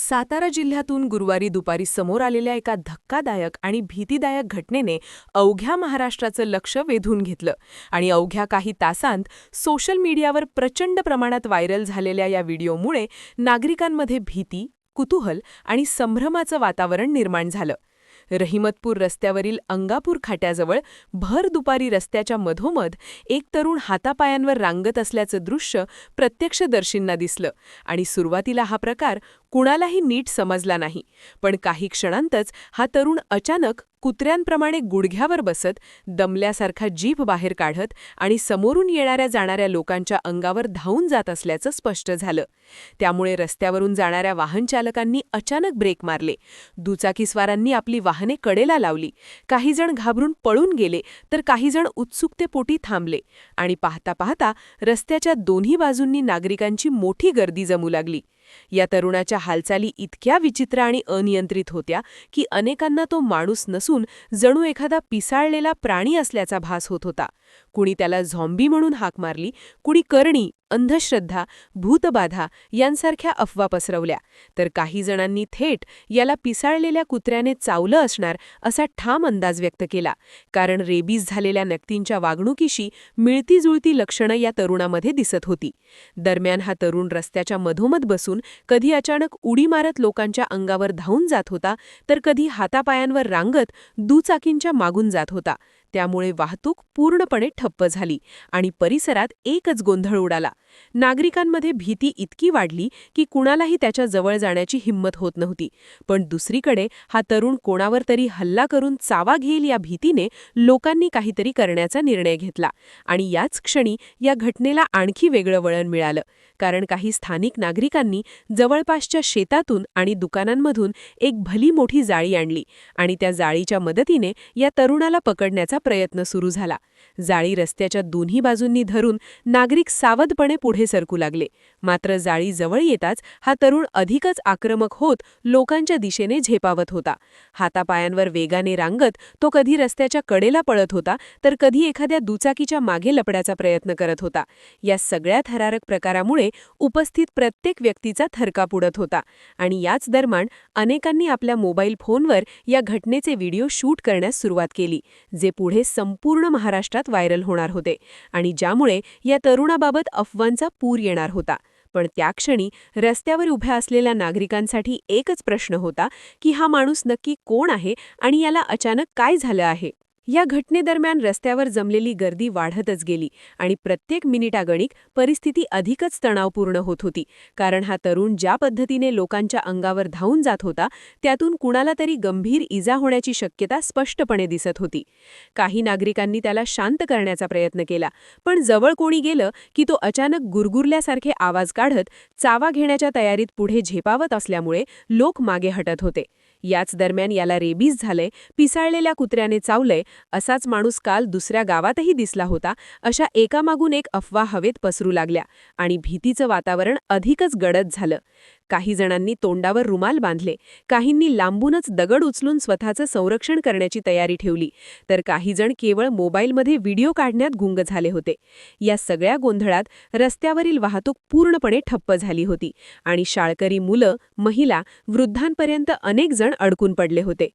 सातारा जिल्ह्यातून गुरुवारी दुपारी समोर आलेल्या एका धक्कादायक आणि भीतीदायक घटनेने अवघ्या महाराष्ट्राचं लक्ष वेधून घेतलं आणि अवघ्या काही तासांत सोशल मीडियावर प्रचंड प्रमाणात व्हायरल झालेल्या या व्हिडिओमुळे नागरिकांमध्ये भीती, कुतूहल आणि संभ्रमाचं वातावरण निर्माण झालं. रहिमतपूर रस्त्यावरील अंगापूर खाट्याजवळ भर दुपारी रस्त्याच्या मधोमध एक तरुण हातापायांवर रांगत असल्याचं दृश्य प्रत्यक्षदर्शींना दिसलं आणि सुरुवातीला हा प्रकार कुणालाही नीट समजला नाही. पण काही क्षणांतच हा तरुण अचानक कुत्र्यांप्रमाणे गुडघ्यावर बसत, दमल्यासारखा जीभ बाहेर काढत आणि समोरून येणाऱ्या जाणाऱ्या लोकांच्या अंगावर धावून जात असल्याचं स्पष्ट झालं. त्यामुळे रस्त्यावरून जाणाऱ्या वाहनचालकांनी अचानक ब्रेक मारले. दुचाकीस्वारांनी आपली वाहने कडेला लावली. काही जण घाबरून पळून गेले तर काही जण उत्सुकतेपोटी थांबले आणि पाहता पाहता रस्त्याच्या दोन्ही बाजूंनी नागरिकांची मोठी गर्दी जमू लागली. या तरुणाच्या हालचाली इतक्या विचित्र आणि अनियंत्रित होत्या की अनेकांना तो माणूस नसून जणू एखादा पिसाळलेला प्राणी असल्याचा भास होत होता. कुणी त्याला झॉम्बी म्हणून हाक मारली, कुणी करणी, अंधश्रद्धा, भूतबाधा यांसारख्या अफवा पसरवल्या, तर काही जणांनी थेट याला पिसाळलेल्या कुत्र्याने चावलं असणार असा ठाम अंदाज व्यक्त केला. कारण रेबीज झालेल्या व्यक्तींच्या वागणुकीशी मिळतीजुळती लक्षणं या तरुणामध्ये दिसत होती. दरम्यान हा तरुण रस्त्याच्या मधोमध बसून कधी अचानक उडी मारत लोकांच्या अंगावर धावून जात होता, तर कधी हातापायांवर रांगत दुचाकींच्या मागून जात होता. त्यामुळे वाहतूक पूर्णपणे ठप्प झाली आणि परिसरात एकच गोंधळ उडाला. नागरिकांमध्ये भीती इतकी वाढली की कुणालाही त्याच्या जवळ जाण्याची हिंमत होत नव्हती. पण दुसरीकडे हा तरुण कोणावर तरी हल्ला करून चावा घेईल या भीतीने लोकांनी काहीतरी करण्याचा निर्णय घेतला. आणि याच क्षणी या घटनेला आणखी वेगळं वळण मिळालं. कारण काही स्थानिक नागरिकांनी जवळपासच्या शेतातून आणि दुकानांमधून एक भली मोठी जाळी आणली आणि त्या जाळीच्या मदतीने या तरुणाला पकडण्याचा प्रयत्न सुरू झाला. जाळी रस्त्याच्या दोन्ही बाजूंनी धरून नागरिक सावधपणे पुढे सरकू लागले. मात्र जाळी जवळ येताच हा तरुण अधिकच आक्रमक होत लोकांच्या दिशेने झेपावत होता. हातापायांवर वेगाने रांगत तो कधी रस्त्याच्या कडेला पळत होता तर कधी एखाद्या दुचाकीच्या मागे लपण्याचा प्रयत्न करत होता. या सगळ्या थरारक प्रकारामुळे उपस्थित प्रत्येक व्यक्तीचा थरकाप उडत होता आणि याच दरम्यान अनेकांनी आपल्या मोबाईल फोनवर या घटनेचे व्हिडिओ शूट करण्यास सुरुवात केली, जे पुढे संपूर्ण महाराष्ट्रात व्हायरल होणार होते आणि ज्यामुळे या तरुणाबाबत अफवांचा पूर येणार होता. पण त्या क्षणी रस्त्यावर उभ्या असलेल्या नागरिकांसाठी एकच प्रश्न होता की हा माणूस नक्की कोण आहे आणि याला अचानक काय झालं आहे. या घटनेदरम्यान रस्त्यावर जमलेली गर्दी वाढतच गेली आणि प्रत्येक मिनिटागणिक परिस्थिती अधिकच तणावपूर्ण होत होती. कारण हा तरुण ज्या पद्धतीने लोकांच्या अंगावर धावून जात होता त्यातून कुणाला तरी गंभीर इजा होण्याची शक्यता स्पष्टपणे दिसत होती. काही नागरिकांनी त्याला शांत करण्याचा प्रयत्न केला, पण जवळ कोणी गेलं की तो अचानक गुरगुरल्यासारखे आवाज काढत चावा घेण्याच्या तयारीत पुढे झेपावत असल्यामुळे लोक मागे हटत होते. याच दरम्यान याला रेबीज झालंय, पिसाळलेल्या कुत्र्याने चावलंय, असाच माणूस काल दुसऱ्या गावातही दिसला होता, अशा एकामागून एक अफवा हवेत पसरू लागल्या आणि भीतीचं वातावरण अधिकच गडद झालं. काही जणांनी तोंडावर रुमाल बांधले, काहींनी लांबूनच दगड उचलून स्वतःचं संरक्षण करण्याची तयारी ठेवली, तर काही जण केवळ मोबाईलमध्ये व्हिडिओ काढण्यात गुंग झाले होते. या सगळ्या गोंधळात रस्त्यावरील वाहतूक पूर्णपणे ठप्प झाली होती आणि शाळकरी मुलं, महिला, वृद्धांपर्यंत अनेक जण अडकून पडले होते.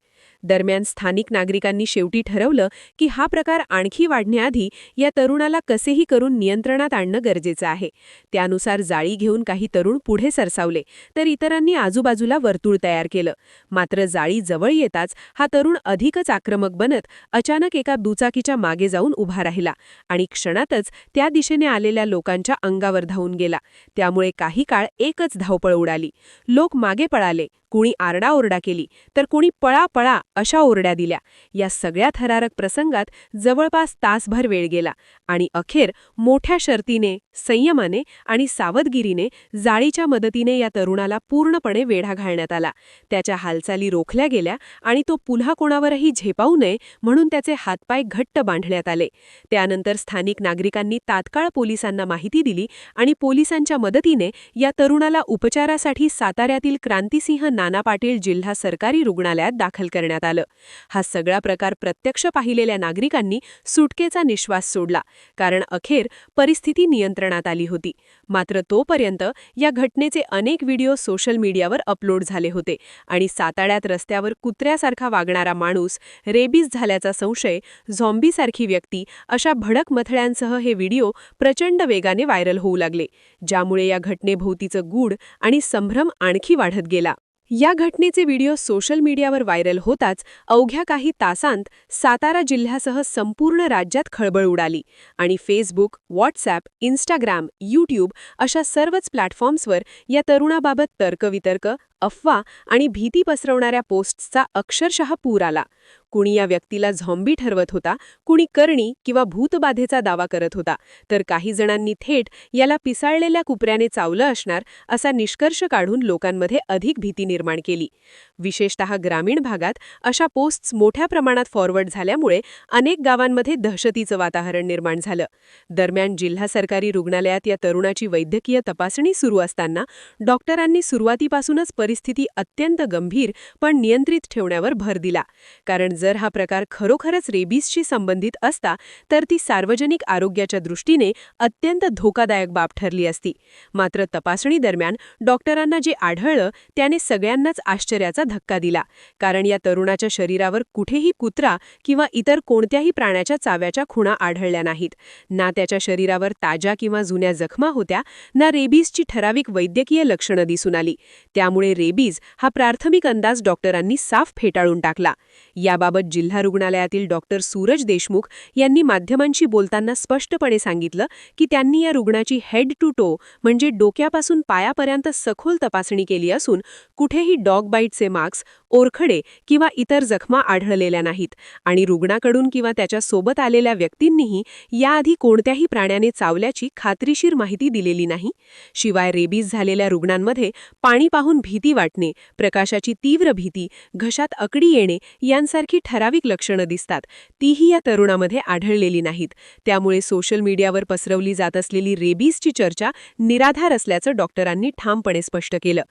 दरम्यान स्थानिक नागरिकांनी शेवटी ठरवलं की हा प्रकार आणखी वाढण्याआधी या तरुणाला कसेही करून नियंत्रणात आणणं गरजेचं आहे. त्यानुसार जाळी घेऊन काही तरुण पुढे सरसावले, तर इतरांनी आजूबाजूला वर्तुळ तयार केलं. मात्र जाळी जवळ येताच हा तरुण अधिकच आक्रमक बनत अचानक एका दुचाकीच्या मागे जाऊन उभा राहिला आणि क्षणातच त्या दिशेने आलेल्या लोकांच्या अंगावर धावून गेला. त्यामुळे काही काळ एकच धावपळ उडाली. लोक मागे पळाले, कुणी आरडाओरडा केली तर कुणी पळा पळा अशा ओरड्या दिल्या. या सगळ्या थरारक प्रसंगात जवळपास तासभर वेळ गेला आणि अखेर मोठ्या शर्तीने, संयमाने आणि सावधगिरीने जाळीच्या मदतीने या तरुणाला पूर्णपणे वेढा घालण्यात आला. त्याच्या हालचाली रोखल्या गेल्या आणि तो पुन्हा कोणावरही झेपावू नये म्हणून त्याचे हातपाय घट्ट बांधण्यात आले. त्यानंतर स्थानिक नागरिकांनी तात्काळ पोलिसांना माहिती दिली आणि पोलिसांच्या मदतीने या तरुणाला उपचारासाठी साताऱ्यातील क्रांतिसिंह नाना पाटील जिल्हा सरकारी रुग्णालयात दाखल करण्यात आलं. हा सगळा प्रकार प्रत्यक्ष पाहिलेल्या नागरिकांनी सुटकेचा निश्वास सोडला, कारण अखेर परिस्थिती नियंत्रणात आली होती. मात्र तोपर्यंत या घटनेचे अनेक व्हिडिओ सोशल मीडियावर अपलोड झाले होते आणि साताऱ्यात रस्त्यावर कुत्र्यासारखा वागणारा माणूस, रेबीज झाल्याचा संशय, झॉम्बीसारखी व्यक्ती अशा भडक मथळ्यांसह हे व्हिडिओ प्रचंड वेगाने व्हायरल होऊ लागले, ज्यामुळे या घटनेभोवतीचं गूढ आणि संभ्रम आणखी वाढत गेला. या घटनेचे व्हिडिओ सोशल मीडियावर व्हायरल होताच अवघ्या काही तासांत सातारा जिल्ह्यासह संपूर्ण राज्यात खळबळ उडाली आणि फेसबुक, व्हॉट्सॲप, इंस्टाग्राम, यूट्यूब अशा सर्वच प्लॅटफॉर्म्सवर या तरुणाबाबत तर्कवितर्क, अफवा आणि भीती पसरवणाऱ्या पोस्ट्सचा अक्षरशः पूर आला. कुणी या व्यक्तीला झॉम्बी ठरवत होता, कुणी करणी किंवा भूतबाधेचा दावा करत होता, तर काही जणांनी थेट याला पिसाळलेल्या कुत्र्याने चावलं असणार असा निष्कर्ष काढून लोकांमध्ये अधिक भीती निर्माण केली. विशेषतः ग्रामीण भागात अशा पोस्ट्स मोठ्या प्रमाणात फॉरवर्ड झाल्यामुळे अनेक गावांमध्ये दहशतीचं वातावरण निर्माण झालं. दरम्यान जिल्हा सरकारी रुग्णालयात या तरुणाची वैद्यकीय तपासणी सुरू असताना डॉक्टरांनी सुरुवातीपासूनच परिस्थिती अत्यंत गंभीर पण नियंत्रित ठेवण्यावर भर दिला, कारण जर हा प्रकार खरोखरच रेबीजशी संबंधित असता तर ती सार्वजनिक आरोग्याच्या दृष्टीने अत्यंत धोकादायक बाब ठरली असती. मात्र तपासणी दरम्यान डॉक्टरांना जे आढळलं त्याने सगळ्यांनाच आश्चर्याचा धक्का दिला, कारण या तरुणाच्या शरीरावर कुठेही कुत्रा किंवा इतर कोणत्याही प्राण्याच्या चाव्याच्या खुणा आढळल्या नाहीत. ना त्याच्या शरीरावर ताज्या किंवा जुन्या जखमा होत्या, ना रेबीजची ठराविक वैद्यकीय लक्षणं दिसून आली. त्यामुळे रेबीज हा प्राथमिक अंदाज डॉक्टरांनी साफ फेटाळून टाकला. याबाबत जिल्हा रुग्णालयातील डॉक्टर सूरज देशमुख यांनी माध्यमांशी बोलताना स्पष्टपणे सांगितलं की त्यांनी या रुग्णाची हेड टू टो म्हणजे डोक्यापासून पायापर्यंत सखोल तपासणी केली असून कुठेही डॉग बाईटचे मार्क्स, ओरखडे किंवा इतर जखमा आढळलेल्या नाहीत आणि रुग्णाकडून किंवा त्याच्या सोबत आलेल्या व्यक्तींनीही याआधी कोणत्याही प्राण्याने चावल्याची खात्रीशीर माहिती दिलेली नाही. शिवाय रेबीज झालेल्या रुग्णांमध्ये पाणी पाहून भीती वाटणे, प्रकाशाची तीव्र भीती, घशात अकडी येणे यांसारखी ठराविक लक्षणं दिसतात, तीही या तरुणामध्ये आढळलेली नाहीत. त्यामुळे सोशल मीडियावर पसरवली जात असलेली रेबीजची चर्चा निराधार असल्याचं डॉक्टरांनी ठामपणे स्पष्ट केलं.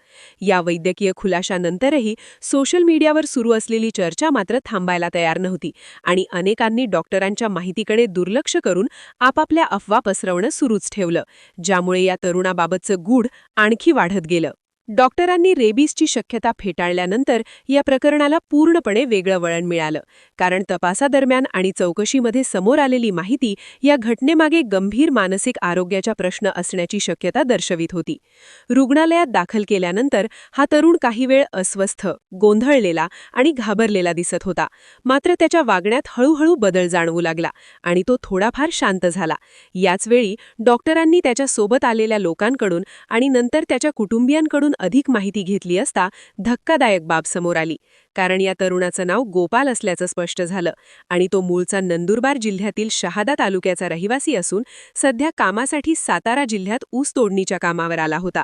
या वैद्यकीय खुलाशानंतरही सोशल मीडियावर सुरू असलेली चर्चा मात्र थांबायला तयार नव्हती आणि अनेकांनी डॉक्टरांच्या माहितीकडे दुर्लक्ष करून आपापल्या अफवा पसरवणं सुरूच ठेवलं, ज्यामुळे या तरुणाबाबतचं गूढ आणखी वाढत गेलं. डॉक्टरांनी रेबीजची शक्यता फेटाळल्यानंतर या प्रकरणाला पूर्णपणे वेगळं वळण मिळालं, कारण तपासादरम्यान आणि चौकशीमध्ये समोर आलेली माहिती या घटनेमागे गंभीर मानसिक आरोग्याचा प्रश्न असण्याची शक्यता दर्शवित होती. रुग्णालयात दाखल केल्यानंतर हा तरुण काही वेळ अस्वस्थ, गोंधळलेला आणि घाबरलेला दिसत होता. मात्र त्याच्या वागण्यात हळूहळू बदल जाणवू लागला आणि तो थोडाफार शांत झाला. याचवेळी डॉक्टरांनी त्याच्या सोबत आलेल्या लोकांकडून आणि नंतर त्याच्या कुटुंबियांकडून अधिक माहिती घेतली असता धक्कादायक बाब समोर आली, कारण या तरुणाचं नाव गोपाल असल्याचं स्पष्ट झालं आणि तो मूळचा नंदुरबार जिल्ह्यातील शहादा तालुक्याचा रहिवासी असून सध्या कामासाठी सातारा जिल्ह्यात ऊस तोडणीच्या कामावर आला होता.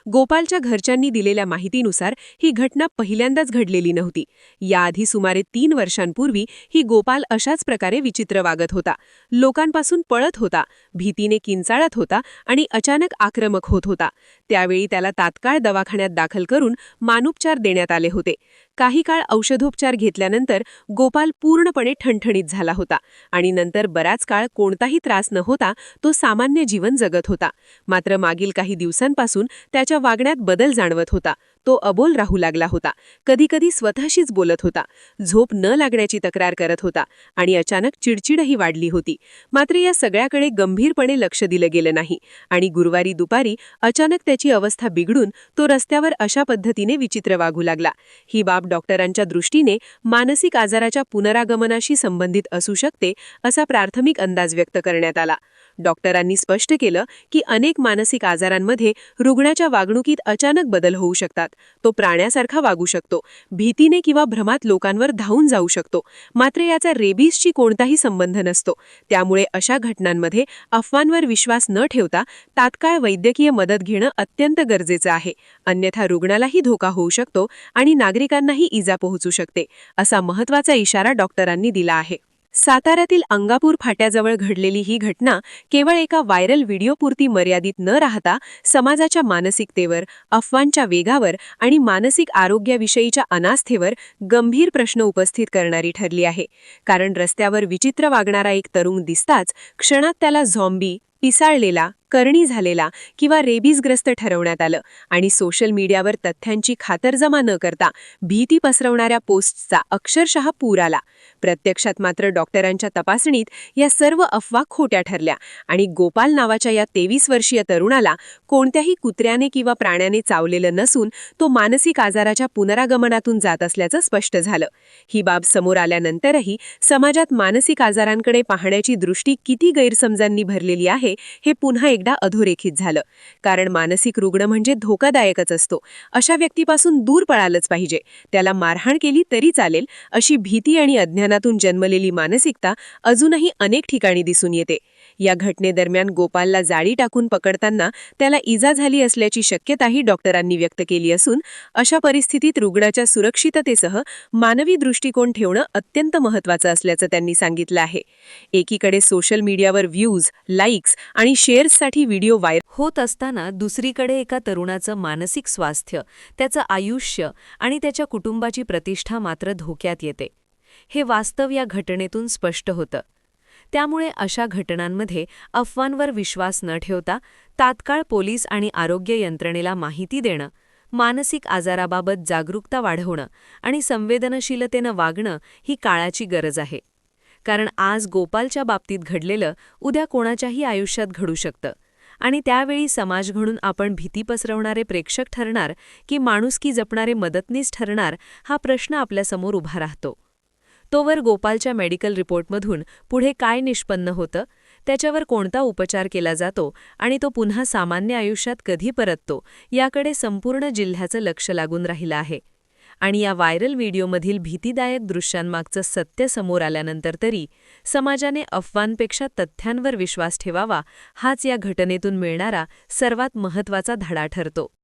गोपालच्या घरच्यांनी दिलेल्या माहितीनुसार ही घटना पहिल्यांदाच घडलेली नव्हती. याआधी सुमारे 3 वर्षांपूर्वी ही गोपाल अशाच प्रकारे विचित्र वागत होता, लोकांपासून पळत होता, भीतीने किंचाळत होता आणि अचानक आक्रमक होत होता. त्यावेळी त्याला तात्काळ दवाखान्यात दाखल करून मानोपचार देण्यात आले होते. काही काळ औषधोपचार घेतल्यानंतर गोपाल पूर्णपणे ठणठणीत झाला होता आणि नंतर बराच काळ कोणताही त्रास न होता तो सामान्य जीवन जगत होता. मात्र मागील काही दिवसांपासून त्याच्या वागण्यात बदल जाणवत होता. तो अबोल राहू लागला होता, कधीकधी स्वतःशीच बोलत होता, झोप न लागण्याची तक्रार करत होता आणि अचानक चिडचिडही वाढली होती. मात्र या सगळ्याकडे गंभीरपणे लक्ष दिलं गेलं नाही आणि गुरुवारी दुपारी अचानक त्याची अवस्था बिघडून तो रस्त्यावर अशा पद्धतीने विचित्र वागू लागला. ही बाब डॉक्टरांच्या दृष्टीने मानसिक आजाराच्या पुनरागमनाशी संबंधित असू शकते असा प्राथमिक अंदाज व्यक्त करण्यात आला. डॉक्टरांनी स्पष्ट केलं की अनेक मानसिक आजारांमध्ये रुग्णाच्या वागणुकीत अचानक बदल होऊ शकतात. तो प्राण्यासारखा वागू शकतो, भीतीने किंवा भ्रमात लोकांवर धावून जाऊ शकतो. मात्र याचा रेबीजशी कोणताही संबंध नसतो. त्यामुळे अशा घटनांमध्ये अफवांवर विश्वास न ठेवता तात्काळ वैद्यकीय मदत घेणं अत्यंत गरजेचं आहे. अन्यथा रुग्णालाही धोका होऊ शकतो आणि नागरिकांनाही इजा पोहोचू शकते, असा महत्त्वाचा इशारा डॉक्टरांनी दिला आहे. साताऱ्यातील अंगापूर फाट्याजवळ घडलेली ही घटना केवळ एका व्हायरल व्हिडिओपुरती मर्यादित न राहता समाजाच्या मानसिकतेवर, अफवांच्या वेगावर आणि मानसिक आरोग्याविषयीच्या अनास्थेवर गंभीर प्रश्न उपस्थित करणारी ठरली आहे. कारण रस्त्यावर विचित्र वागणारा एक तरुण दिसताच क्षणात त्याला झॉम्बी, पिसाळलेला, करणी झालेला किंवा रेबीजग्रस्त ठरवण्यात आलं आणि सोशल मीडियावर तथ्यांची खातरजमा न करता भीती पसरवणाऱ्या पोस्ट्सचा अक्षरशः पूर आला. प्रत्यक्षात मात्र डॉक्टरांच्या तपासणीत या सर्व अफवा खोट्या ठरल्या आणि गोपाल नावाच्या या 23 वर्षीय तरुणाला कोणत्याही कुत्र्याने किंवा प्राण्याने चावलेलं नसून तो मानसिक आजाराच्या पुनरागमनातून जात असल्याचं स्पष्ट झालं. ही बाब समोर आल्यानंतरही समाजात मानसिक आजारांकडे पाहण्याची दृष्टी किती गैरसमजांनी भरलेली आहे हे पुन्हा एकदा अधोरेखित झालं. कारण मानसिक रुग्ण म्हणजे धोकादायकच असतो. अशा व्यक्तीपासून दूर पळालंच पाहिजे. त्याला मारहाण केली तरी चालेल अशी भीती आणि अज्ञानातून जन्मलेली मानसिकता अजूनही अनेक ठिकाणी दिसून येते. या घटनेदरम्यान गोपालला जाळी टाकून पकडताना त्याला इजा झाली असल्याची शक्यताही डॉक्टरांनी व्यक्त केली असून अशा परिस्थितीत रुग्णाच्या सुरक्षिततेसह मानवी दृष्टिकोन ठेवणं अत्यंत महत्त्वाचं असल्याचं त्यांनी सांगितलं आहे. एकीकडे सोशल मीडियावर व्ह्यूज, लाईक्स आणि शेअर्ससाठी व्हिडिओ व्हायरल होत असताना दुसरीकडे एका तरुणाचं मानसिक स्वास्थ्य, त्याचं आयुष्य आणि त्याच्या कुटुंबाची प्रतिष्ठा मात्र धोक्यात येते. हे वास्तव या घटनेतून स्पष्ट होतं. त्यामुळे अशा घटनांमध्ये अफवांवर विश्वास न ठेवता तात्काळ पोलीस आणि आरोग्य यंत्रणेला माहिती देणं, मानसिक आजाराबाबत जागरूकता वाढवणं आणि संवेदनशीलतेनं वागणं ही काळाची गरज आहे. कारण आज गोपालच्या बाबतीत घडलेलं उद्या कोणाच्याही आयुष्यात घडू शकतं आणि त्यावेळी समाज म्हणून आपण भीती पसरवणारे प्रेक्षक ठरणार की माणुसकी जपणारे मदतनीस ठरणार हा प्रश्न आपल्यासमोर उभा राहतो. तोवर गोपालच्या मेडिकल रिपोर्टमधून पुढे काय निष्पन्न होतं, त्याच्यावर कोणता उपचार केला जातो आणि तो पुन्हा सामान्य आयुष्यात कधी परततो याकडे संपूर्ण जिल्ह्याचं लक्ष लागून राहिलं आहे. आणि या व्हायरल व्हिडिओमधील भीतीदायक दृश्यांमागचं सत्य समोर आल्यानंतर तरी समाजाने अफवांपेक्षा तथ्यांवर विश्वास ठेवावा हाच या घटनेतून मिळणारा सर्वात महत्त्वाचा धडा ठरतो.